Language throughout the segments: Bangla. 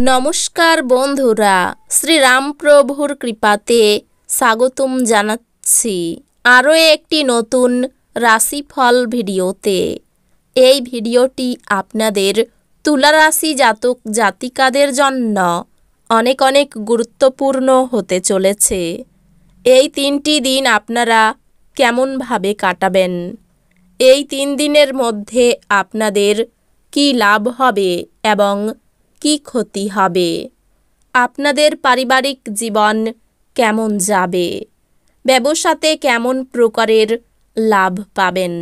নমস্কার বন্ধুরা, শ্রীরামপ্রভুর কৃপাতে স্বাগতম জানাচ্ছি আরও একটি নতুন রাশিফল ভিডিওতে। এই ভিডিওটি আপনাদের তুলা রাশি জাতক জাতিকাদের জন্য অনেক অনেক গুরুত্বপূর্ণ হতে চলেছে। এই 3টি দিন আপনারা কেমনভাবে কাটাবেন, এই 3 দিনের মধ্যে আপনাদের কি লাভ হবে এবং কি ক্ষতি হবে, আপনাদের পারিবারিক জীবন কেমন যাবে, ব্যবসাতে কেমন প্রকারের লাভ পাবেন,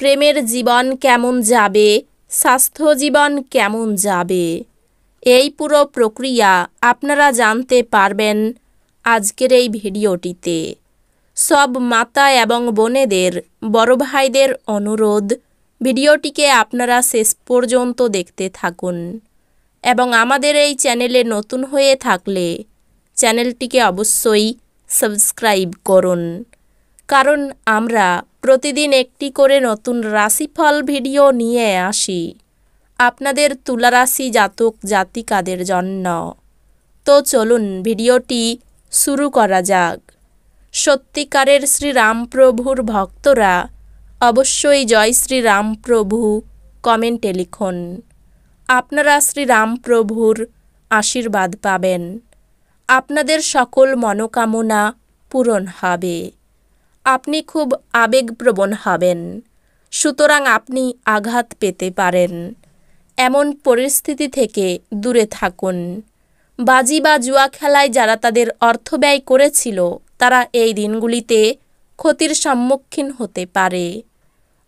প্রেমের জীবন কেমন যাবে, স্বাস্থ্য জীবন কেমন যাবে, এই পুরো প্রক্রিয়া আপনারা জানতে পারবেন আজকের এই ভিডিওটিতে। সব মাতা এবং বোনেদের, বড় ভাইদের অনুরোধ, ভিডিওটিকে আপনারা শেষ পর্যন্ত দেখতে থাকুন এবং আমাদের এই চ্যানেলে নতুন হয়ে থাকলে চ্যানেলটিকে অবশ্যই সাবস্ক্রাইব করুন, কারণ আমরা প্রতিদিন একটি করে নতুন রাশিফল ভিডিও নিয়ে আসি আপনাদের তুলা রাশি জাতক জাতিকাদের জন্য। তো চলুন ভিডিওটি শুরু করা যাক। সত্যিকারের শ্রীরামপ্রভুর ভক্তরা অবশ্যই জয় শ্রীরামপ্রভু কমেন্টে লিখুন। আপনারা শ্রীরামপ্রভুর আশীর্বাদ পাবেন, আপনাদের সকল মনোকামনা পূরণ হবে। আপনি খুব আবেগপ্রবণ হবেন, সুতরাং আপনি আঘাত পেতে পারেন। এমন পরিস্থিতি থেকে দূরে থাকুন। বাজি বা জুয়া খেলায় যারা তাদের অর্থ ব্যয় করেছিল, তারা এই দিনগুলিতে ক্ষতির সম্মুখীন হতে পারে।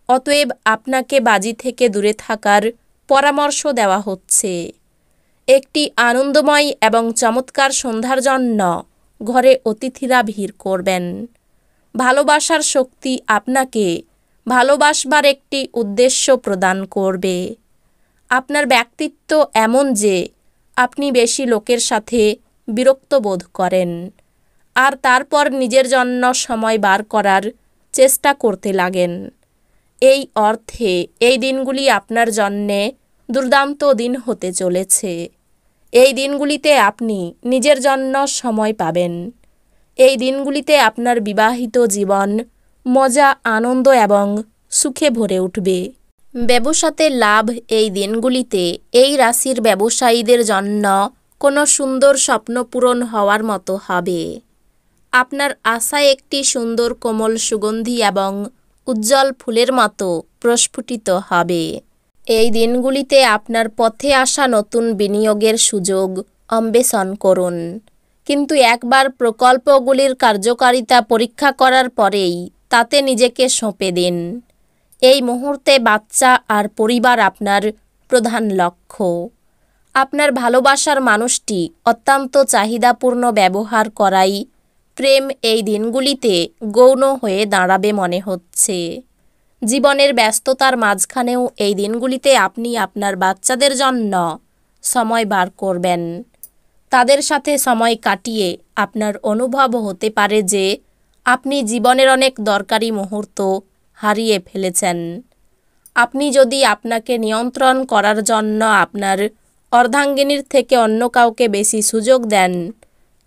অতএব আপনাকে বাজি থেকে দূরে থাকার পরামর্শ দেওয়া হচ্ছে। একটি আনন্দময় এবং চমৎকার সন্ধ্যার জন্য ঘরে অতিথিরা ভিড় করবেন। ভালোবাসার শক্তি আপনাকে ভালোবাসবার একটি উদ্দেশ্য প্রদান করবে। আপনার ব্যক্তিত্ব এমন যে আপনি বেশি লোকের সাথে বিরক্ত বোধ করেন, আর তারপর নিজের জন্য সময় বার করার চেষ্টা করতে লাগেন। এই অর্থে এই দিনগুলি আপনার জন্যে দুর্দান্ত দিন হতে চলেছে। এই দিনগুলিতে আপনি নিজের জন্য সময় পাবেন। এই দিনগুলিতে আপনার বিবাহিত জীবন মজা, আনন্দ এবং সুখে ভরে উঠবে। ব্যবসাতে লাভ এই দিনগুলিতে এই রাশির ব্যবসায়ীদের জন্য কোনো সুন্দর স্বপ্ন পূরণ হওয়ার মতো হবে। আপনার আশায় একটি সুন্দর কোমল সুগন্ধি এবং উজ্জ্বল ফুলের মতো প্রস্ফুটিত হবে। এই দিনগুলিতে আপনার পথে আসা নতুন বিনিয়োগের সুযোগ অন্বেষণ করুন, কিন্তু একবার প্রকল্পগুলির কার্যকারিতা পরীক্ষা করার পরেই তাতে নিজেকে সঁপে দিন। এই মুহূর্তে বাচ্চা আর পরিবার আপনার প্রধান লক্ষ্য। আপনার ভালোবাসার মানুষটি অত্যন্ত চাহিদাপূর্ণ ব্যবহার করাই প্রেম এই দিনগুলিতে গৌণ হয়ে দাঁড়াবে মনে হচ্ছে। জীবনের ব্যস্ততার মাঝখানেও এই দিনগুলিতে আপনি আপনার বাচ্চাদের জন্য সময় বার করবেন। তাদের সাথে সময় কাটিয়ে আপনার অনুভব হতে পারে যে আপনি জীবনের অনেক দরকারি মুহূর্ত হারিয়ে ফেলেছেন। আপনি যদি আপনাকে নিয়ন্ত্রণ করার জন্য আপনার অর্ধাঙ্গিনীর থেকে অন্য কাউকে বেশি সুযোগ দেন,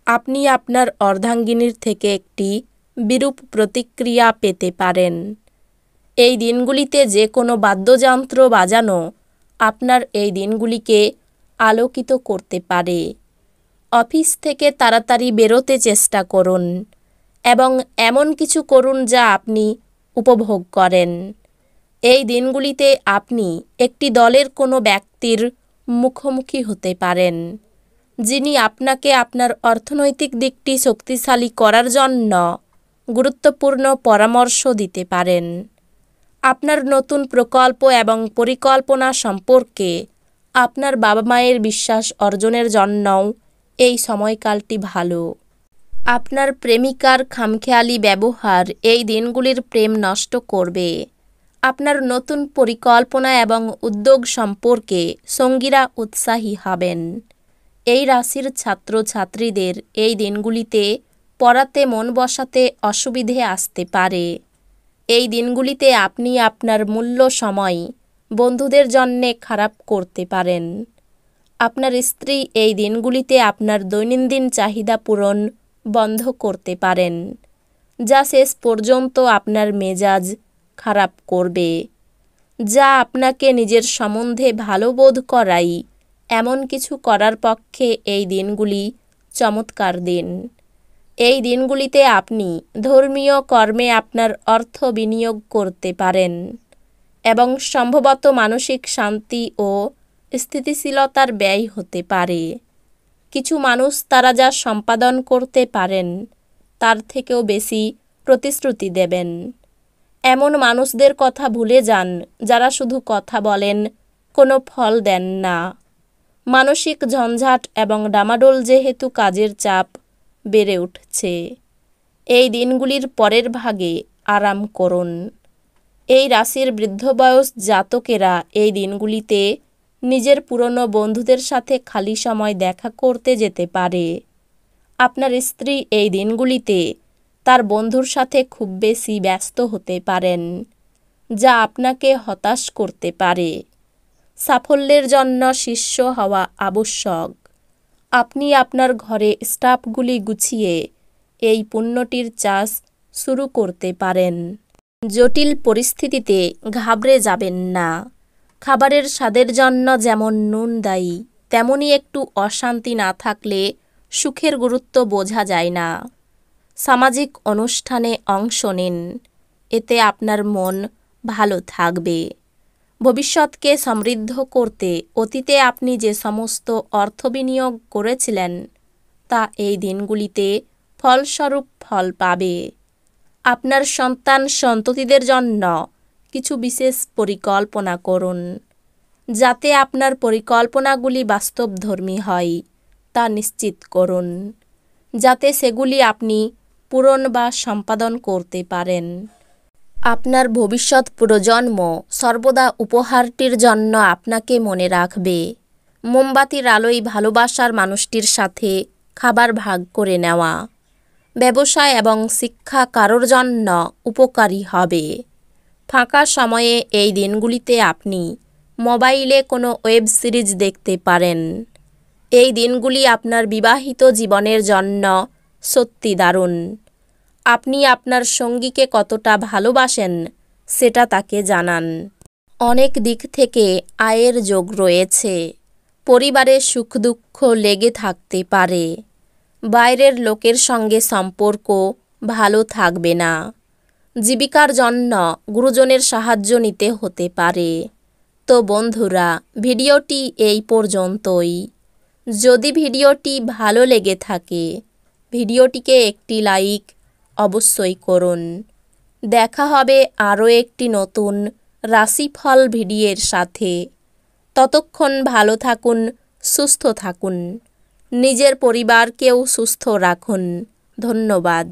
আপনি আপনার অর্ধাঙ্গিনীর থেকে একটি বিরূপ প্রতিক্রিয়া পেতে পারেন। এই দিনগুলিতে যে কোনো বাদ্যযন্ত্র বাজানো আপনার এই দিনগুলিকে আলোকিত করতে পারে। অফিস থেকে তাড়াতাড়ি বেরোতে চেষ্টা করুন এবং এমন কিছু করুন যা আপনি উপভোগ করেন। এই দিনগুলিতে আপনি একটি দলের কোনো ব্যক্তির মুখোমুখি হতে পারেন, যিনি আপনাকে আপনার অর্থনৈতিক দিকটি শক্তিশালী করার জন্য গুরুত্বপূর্ণ পরামর্শ দিতে পারেন। আপনার নতুন প্রকল্প এবং পরিকল্পনা সম্পর্কে আপনার বাবা মায়ের বিশ্বাস অর্জনের জন্যও এই সময়কালটি ভালো। আপনার প্রেমিকার খামখেয়ালি ব্যবহার এই দিনগুলির প্রেম নষ্ট করবে। আপনার নতুন পরিকল্পনা এবং উদ্যোগ সম্পর্কে সঙ্গীরা উৎসাহী হবেন। এই রাশির ছাত্রছাত্রীদের এই দিনগুলিতে পড়াতে মন বসাতে অসুবিধে আসতে পারে। এই দিনগুলিতে আপনি আপনার মূল্য সময় বন্ধুদের জন্যে খারাপ করতে পারেন। আপনার স্ত্রী এই দিনগুলিতে আপনার দৈনন্দিন চাহিদা পূরণ বন্ধ করতে পারেন, যা শেষ পর্যন্ত আপনার মেজাজ খারাপ করবে, যা আপনাকে নিজের সম্বন্ধে ভালো বোধ করাই এমন কিছু করার পক্ষে এই দিনগুলি চমৎকার দিন। এই দিনগুলিতে আপনি ধর্মীয় কর্মে আপনার অর্থ বিনিয়োগ করতে পারেন এবং সম্ভবত মানসিক শান্তি ও স্থিতিশীলতার ব্যয় হতে পারে। কিছু মানুষ তারা যা সম্পাদন করতে পারেন তার থেকেও বেশি প্রতিশ্রুতি দেবেন। এমন মানুষদের কথা ভুলে যান যারা শুধু কথা বলেন, কোনো ফল দেন না। মানসিক ঝঞ্ঝাট এবং ডামাডোল যেহেতু কাজের চাপ বেড়ে উঠছে, এই দিনগুলির পরের ভাগে আরাম করুন। এই রাশির বৃদ্ধ বয়স জাতকেরা এই দিনগুলিতে নিজের পুরনো বন্ধুদের সাথে খালি সময় দেখা করতে যেতে পারে। আপনার স্ত্রী এই দিনগুলিতে তার বন্ধুর সাথে খুব বেশি ব্যস্ত হতে পারেন, যা আপনাকে হতাশ করতে পারে। সাফল্যের জন্য শিষ্য হওয়া আবশ্যক। আপনি আপনার ঘরে স্টাফগুলি গুছিয়ে এই পুণ্যটির চাষ শুরু করতে পারেন। জটিল পরিস্থিতিতে ঘাবড়ে যাবেন না। খাবারের স্বাদের জন্য যেমন নুন দায়ী, তেমনি একটু অশান্তি না থাকলে সুখের গুরুত্ব বোঝা যায় না। সামাজিক অনুষ্ঠানে অংশ নিন, এতে আপনার মন ভালো থাকবে। ভবিষ্যৎকে সমৃদ্ধ করতে অতীতে আপনি যে সমস্ত অর্থ বিনিয়োগ করেছিলেন তা এই দিনগুলিতে ফলস্বরূপ ফল পাবে। আপনার সন্তান সন্ততিদের জন্য কিছু বিশেষ পরিকল্পনা করুন। যাতে আপনার পরিকল্পনাগুলি বাস্তবধর্মী হয় তা নিশ্চিত করুন, যাতে সেগুলি আপনি পূরণ বা সম্পাদন করতে পারেন। আপনার ভবিষ্যৎ প্রজন্ম সর্বদা উপহারটির জন্য আপনাকে মনে রাখবে। মোমবাতির আলোয় ভালোবাসার মানুষটির সাথে খাবার ভাগ করে নেওয়া। ব্যবসায় এবং শিক্ষা কারোর জন্য উপকারী হবে। ফাঁকা সময়ে এই দিনগুলিতে আপনি মোবাইলে কোনো ওয়েব সিরিজ দেখতে পারেন। এই দিনগুলি আপনার বিবাহিত জীবনের জন্য সত্যি দারুণ। আপনি আপনার সঙ্গীকে কতটা ভালোবাসেন সেটা তাকে জানান। অনেক দিক থেকে আয়ের যোগ রয়েছে। পরিবারে সুখ দুঃখ লেগে থাকতে পারে। বাইরের লোকের সঙ্গে সম্পর্ক ভালো থাকবে না। জীবিকার জন্য গুরুজনের সাহায্য নিতে হতে পারে। তো বন্ধুরা, ভিডিওটি এই পর্যন্তই। যদি ভিডিওটি ভালো লেগে থাকে ভিডিওটিকে একটি লাইক অবশ্যই করুন। দেখা হবে আরও একটি নতুন রাশিফল ভিডিওর সাথে। ততক্ষণ ভালো থাকুন, সুস্থ থাকুন, নিজের পরিবারকেও সুস্থ রাখুন। ধন্যবাদ।